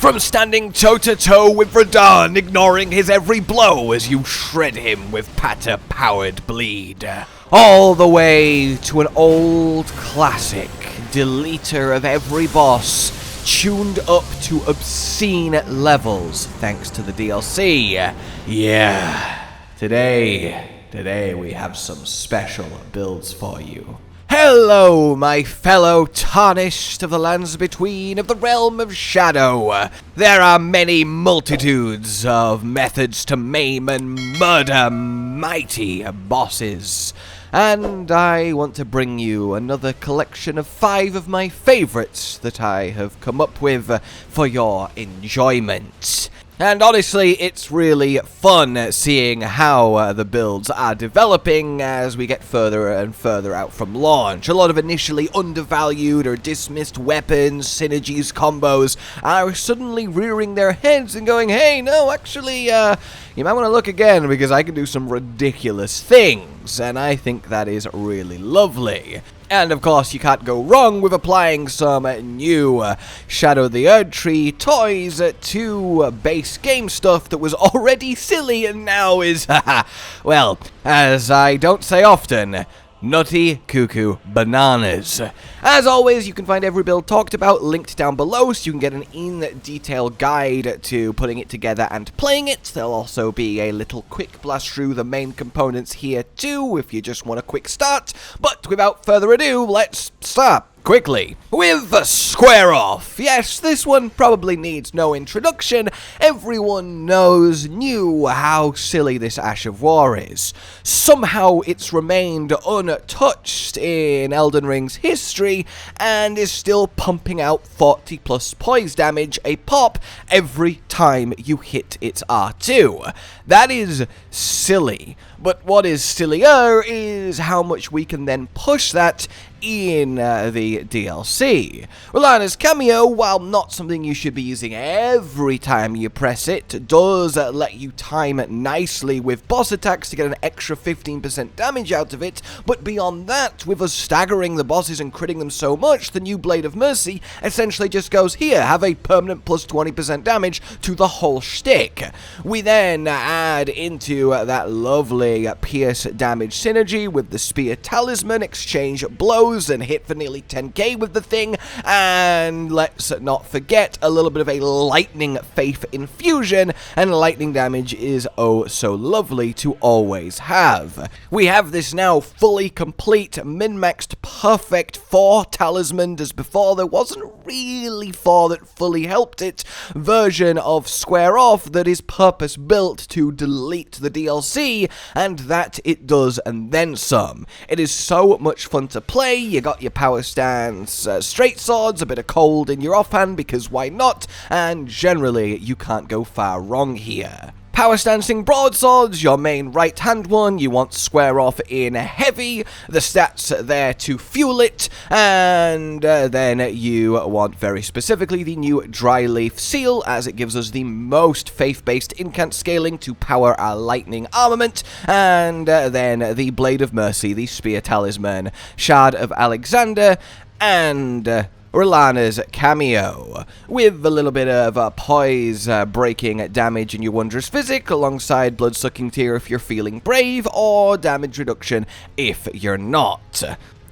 From standing toe-to-toe with Radahn, ignoring his every blow as you shred him with patter-powered bleed, all the way to an old classic deleter of every boss, tuned up to obscene levels thanks to the DLC. Yeah, today we have some special builds for you. Hello, my fellow tarnished of the lands between, of the realm of Shadow. There are many multitudes of methods to maim and murder mighty bosses. And I want to bring you another collection of 5 of my favorites that I have come up with for your enjoyment. And honestly, it's really fun seeing how the builds are developing as we get further and further out from launch. A lot of initially undervalued or dismissed weapons, synergies, combos are suddenly rearing their heads and going, hey, no, actually, you might want to look again because I can do some ridiculous things. And I think that is really lovely. And of course, you can't go wrong with applying some new Shadow the Erdtree toys to base game stuff that was already silly and now is, well, as I don't say often, nutty cuckoo bananas. As always, you can find every build talked about linked down below so you can get an in-detail guide to putting it together and playing it. There'll also be a little quick blast through the main components here too if you just want a quick start. But without further ado, let's start quickly with the square off. Yes, this one probably needs no introduction. Everyone knew how silly this Ash of War is. Somehow it's remained untouched in Elden Ring's history and is still pumping out 40 plus poise damage a pop every time you hit its R2. That is silly. But what is sillier is how much we can then push that in the DLC. Rellana's cameo, while not something you should be using every time you press it, does let you time it nicely with boss attacks to get an extra 15% damage out of it, but beyond that, with us staggering the bosses and critting them so much, the new Blade of Mercy essentially just goes, here, have a permanent plus 20% damage to the whole shtick. We then add into that lovely pierce damage synergy with the Spear Talisman, exchange blows, and hit for nearly 10k with the thing, and let's not forget a little bit of a lightning faith infusion, and lightning damage is oh so lovely to always have. We have this now fully complete, min-maxed, perfect 4 talisman, as before there wasn't really 4 that fully helped it, version of Square Off that is purpose built to delete the DLC, and that it does and then some. It is so much fun to play. You got your power stance, straight swords, a bit of cold in your offhand because why not, and generally you can't go far wrong here. Power stancing broadswords, your main right hand one, you want Square Off in heavy, the stats there to fuel it, and then you want very specifically the new dryleaf seal as it gives us the most faith-based incant scaling to power our lightning armament, and then the Blade of Mercy, the Spear Talisman, Shard of Alexander, and Rellana's cameo, with a little bit of poise breaking damage in your Wondrous Physic, alongside Blood-Sucking Tear if you're feeling brave, or damage reduction if you're not.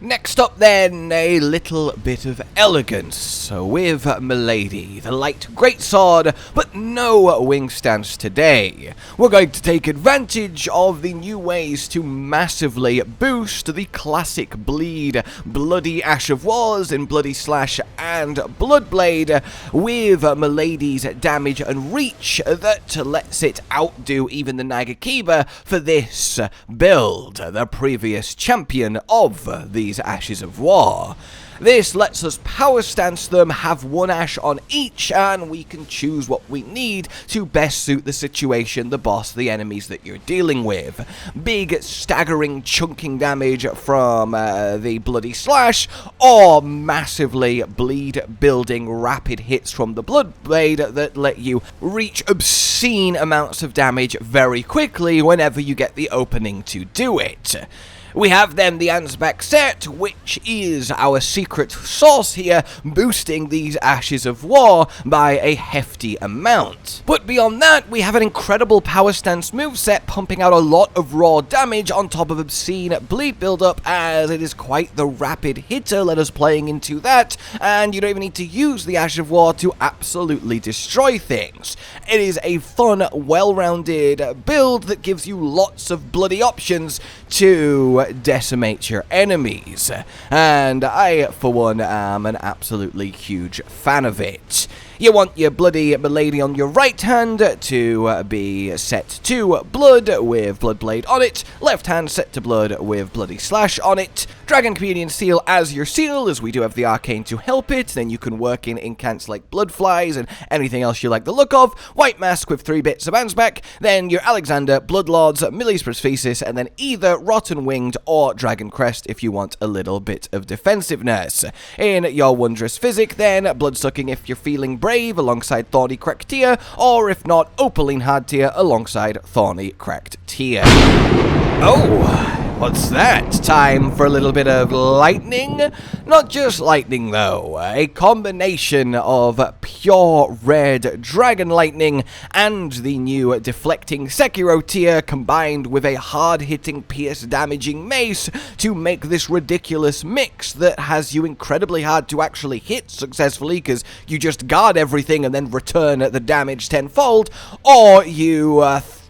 Next up then, a little bit of elegance with Milady, the light greatsword, but no wing stance today. We're going to take advantage of the new ways to massively boost the classic bleed, bloody Ash of Wars in Bloody Slash and Bloodblade, with Milady's damage and reach that lets it outdo even the Nagakiba for this build, the previous champion of the Ashes of War. This lets us power stance them, have 1 ash on each, and we can choose what we need to best suit the situation, the boss, the enemies that you're dealing with. Big, staggering, chunking damage from the Bloody Slash, or massively bleed-building rapid hits from the Bloodblade that let you reach obscene amounts of damage very quickly whenever you get the opening to do it. We have then the Ansbach set, which is our secret sauce here, boosting these Ashes of War by a hefty amount. But beyond that, we have an incredible power stance moveset pumping out a lot of raw damage on top of obscene bleed buildup, as it is quite the rapid hitter. Let us playing into that, and you don't even need to use the Ash of War to absolutely destroy things. It is a fun, well-rounded build that gives you lots of bloody options to decimate your enemies, and I, for one, am an absolutely huge fan of it. You want your bloody milady on your right hand to be set to blood with Bloodblade on it, left hand set to blood with Bloody Slash on it, Dragon Communion Seal as your seal, as we do have the arcane to help it, then you can work in incants like Bloodflies and anything else you like the look of, White Mask with 3 bits of Ansbach, then your Alexander, Bloodlords, Millie's Prosthesis, and then either Rotten Winged or Dragon Crest if you want a little bit of defensiveness. In your Wondrous Physic then, Bloodsucking if you're feeling brave alongside Thorny Cracked Tear, or if not, Opaline Hard Tear alongside Thorny Cracked Tear. Oh! What's that? Time for a little bit of lightning? Not just lightning though, a combination of pure red dragon lightning and the new deflecting Sekiro tier combined with a hard-hitting pierce damaging mace to make this ridiculous mix that has you incredibly hard to actually hit successfully because you just guard everything and then return the damage tenfold, or you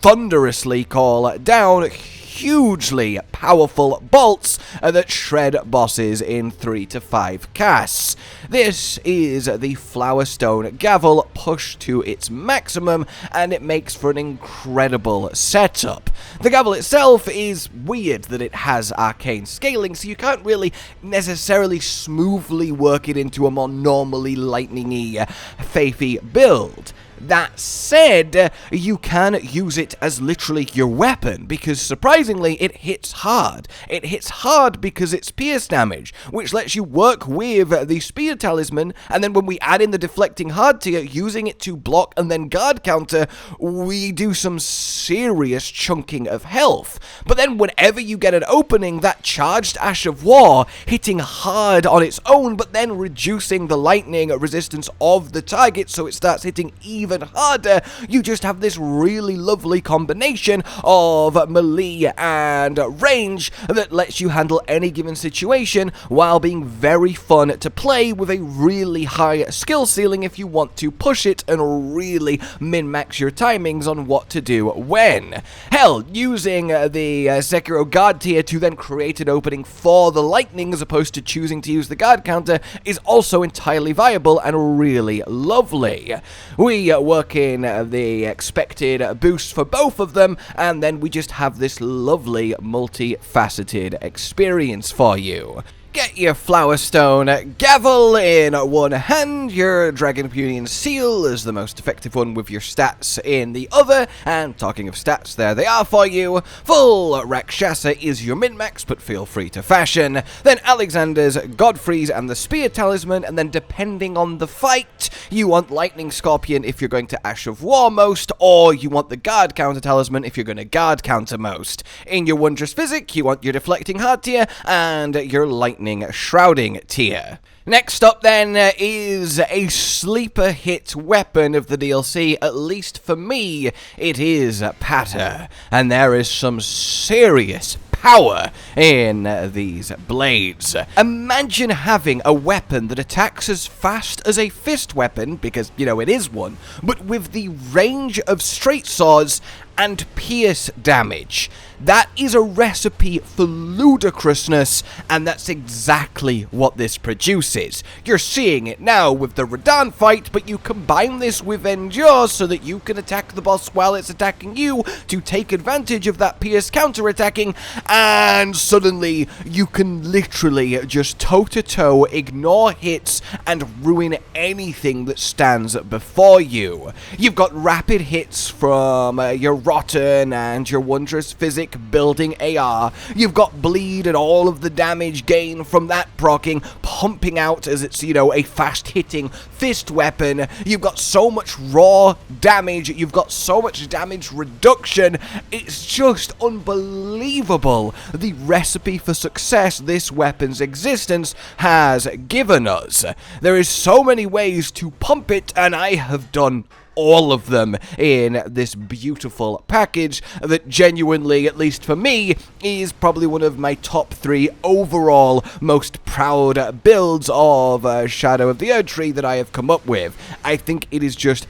thunderously call down hugely powerful bolts that shred bosses in 3 to 5 casts. This is the Flowerstone Gavel pushed to its maximum, and it makes for an incredible setup. The Gavel itself is weird that it has arcane scaling, so you can't really necessarily smoothly work it into a more normally lightning-y, faithfy build. That said, you can use it as literally your weapon, because surprisingly, it hits hard. It hits hard because it's pierce damage, which lets you work with the Spear Talisman, and then when we add in the deflecting hard tier, using it to block and then guard counter, we do some serious chunking of health. But then whenever you get an opening, that charged Ash of War, hitting hard on its own, but then reducing the lightning resistance of the target, so it starts hitting even harder, you just have this really lovely combination of melee and range that lets you handle any given situation while being very fun to play with a really high skill ceiling if you want to push it and really min-max your timings on what to do when. Hell, using the Sekiro guard tier to then create an opening for the lightning as opposed to choosing to use the guard counter is also entirely viable and really lovely. We work in the expected boost for both of them, and then we just have this lovely multifaceted experience for you. Get your Flowerstone Gavel in one hand, your Dragon Communion Seal is the most effective one with your stats in the other, and talking of stats, there they are for you. Full Rakshasa is your min-max, but feel free to fashion. Then Alexander's, Godfrey's, and the Spear Talisman, and then depending on the fight, you want Lightning Scorpion if you're going to Ash of War most, or you want the Guard Counter Talisman if you're going to Guard Counter most. In your Wondrous Physic, you want your Deflecting Hard tier, and your Lightning Shrouding tier. Next up then is a sleeper hit weapon of the DLC, at least for me, it is Patter, and there is some serious power in these blades. Imagine having a weapon that attacks as fast as a fist weapon, because, you know, it is one, but with the range of straight swords and pierce damage. That is a recipe for ludicrousness, and that's exactly what this produces. You're seeing it now with the Radahn fight, but you combine this with Endure so that you can attack the boss while it's attacking you to take advantage of that pierce counter-attacking, and suddenly you can literally just toe-to-toe ignore hits and ruin anything that stands before you. You've got rapid hits from your Rotten and your wondrous physic building AR. You've got bleed and all of the damage gain from that proccing, pumping out as it's, you know, a fast-hitting fist weapon. You've got so much raw damage, you've got so much damage reduction. It's just unbelievable the recipe for success this weapon's existence has given us. There is so many ways to pump it, and I have done all of them in this beautiful package that genuinely, at least for me, is probably one of my top 3 overall most proud builds of Shadow of the Erdtree that I have come up with. I think it is just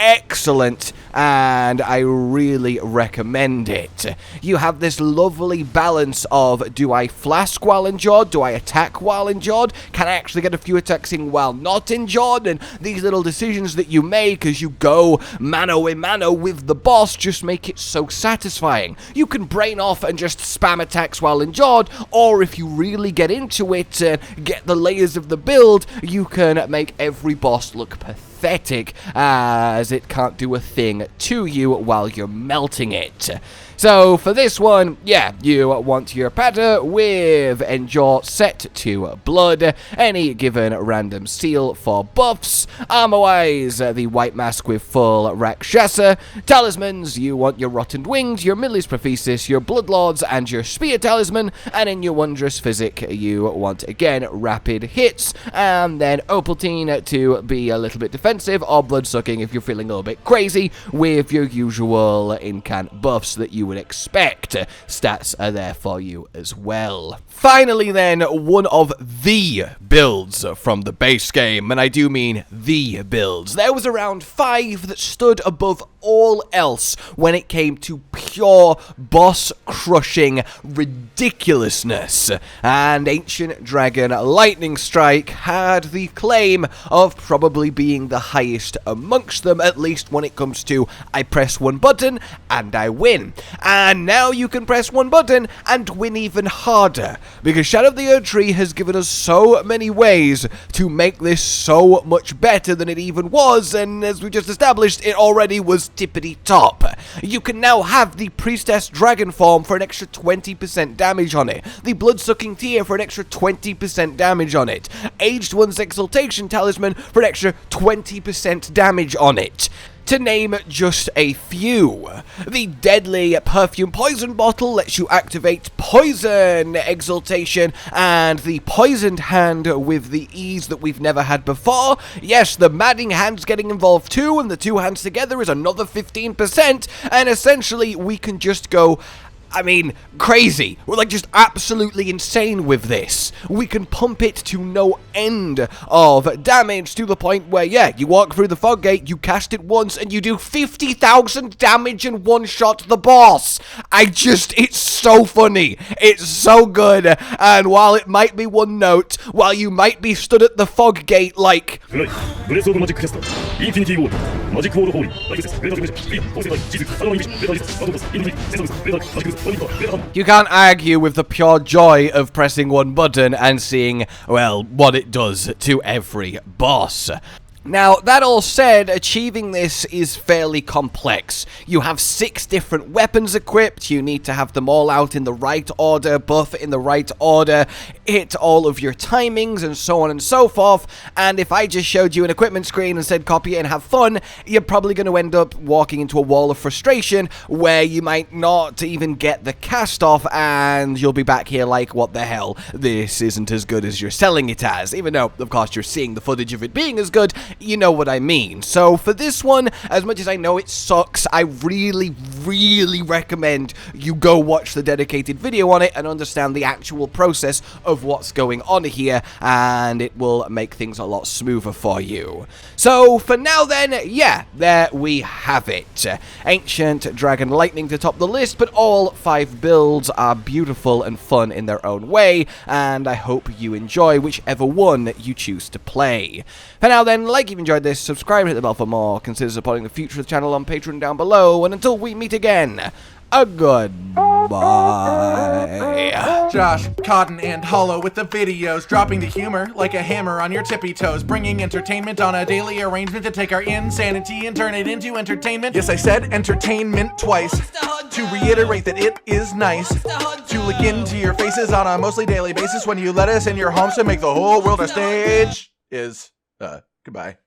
excellent, and I really recommend it. You have this lovely balance of, do I flask while injured? Do I attack while injured? Can I actually get a few attacks in while not injured? And these little decisions that you make as you go mano a mano with the boss just make it so satisfying. You can brain off and just spam attacks while injured, or if you really get into it, get the layers of the build, you can make every boss look pathetic as it can't do a thing to you while you're melting it. So for this one, yeah, you want your patter with endure set to blood, any given random seal for buffs, armor-wise, the white mask with full Rakshasa, talismans, you want your rotted wings, your Milis Prophesis, your bloodlords, and your spear talisman, and in your wondrous physic, you want, again, rapid hits, and then Opaltine to be a little bit defensive, or blood-sucking if you're feeling a little bit crazy, with your usual incant buffs that you would expect. Stats are there for you as well. Finally then, one of the builds from the base game, and I do mean the builds. There was around 5 that stood above all else when it came to pure boss-crushing ridiculousness, and Ancient Dragon Lightning Strike had the claim of probably being the highest amongst them, at least when it comes to I press one button and I win. And now you can press one button and win even harder, because Shadow of the Erdtree has given us so many ways to make this so much better than it even was, and as we just established, it already was tippity top. You can now have the Priestess Dragon form for an extra 20% damage on it, the Blood-Sucking Tear for an extra 20% damage on it, Aged One's Exaltation Talisman for an extra 20% damage on it, to name just a few. The deadly Perfume Poison Bottle lets you activate Poison Exaltation, and the Poisoned Hand with the ease that we've never had before. Yes, the Madding Hand's getting involved too, and the 2 hands together is another 15%, and essentially we can just go, I mean, crazy. We're like just absolutely insane with this. We can pump it to no end of damage, to the point where, yeah, you walk through the fog gate, you cast it once, and you do 50,000 damage in one shot to the boss. It's so funny. It's so good. And while it might be one note, while you might be stood at the fog gate like, you can't argue with the pure joy of pressing one button and seeing, well, what it does to every boss. Now, that all said, achieving this is fairly complex. You have 6 different weapons equipped, you need to have them all out in the right order, buff in the right order, hit all of your timings, and so on and so forth, and if I just showed you an equipment screen and said copy it and have fun, you're probably going to end up walking into a wall of frustration where you might not even get the cast off, and you'll be back here like, what the hell, this isn't as good as you're selling it as, even though, of course, you're seeing the footage of it being as good. You know what I mean. So for this one, as much as I know it sucks, I really recommend you go watch the dedicated video on it and understand the actual process of what's going on here, and it will make things a lot smoother for you. So for now then, yeah, there we have it. Ancient Dragon Lightning to top the list, but all 5 builds are beautiful and fun in their own way, and I hope you enjoy whichever one you choose to play. For now then, like if you enjoyed this, subscribe and hit the bell for more. Consider supporting the future of the channel on Patreon down below, and until we meet again, a goodbye. Josh, Cotton, and Hollow with the videos, dropping the humor like a hammer on your tippy toes, bringing entertainment on a daily arrangement to take our insanity and turn it into entertainment. Yes, I said entertainment twice, to reiterate that it is nice to look into your faces on a mostly daily basis when you let us in your homes to make the whole world a stage. Goodbye.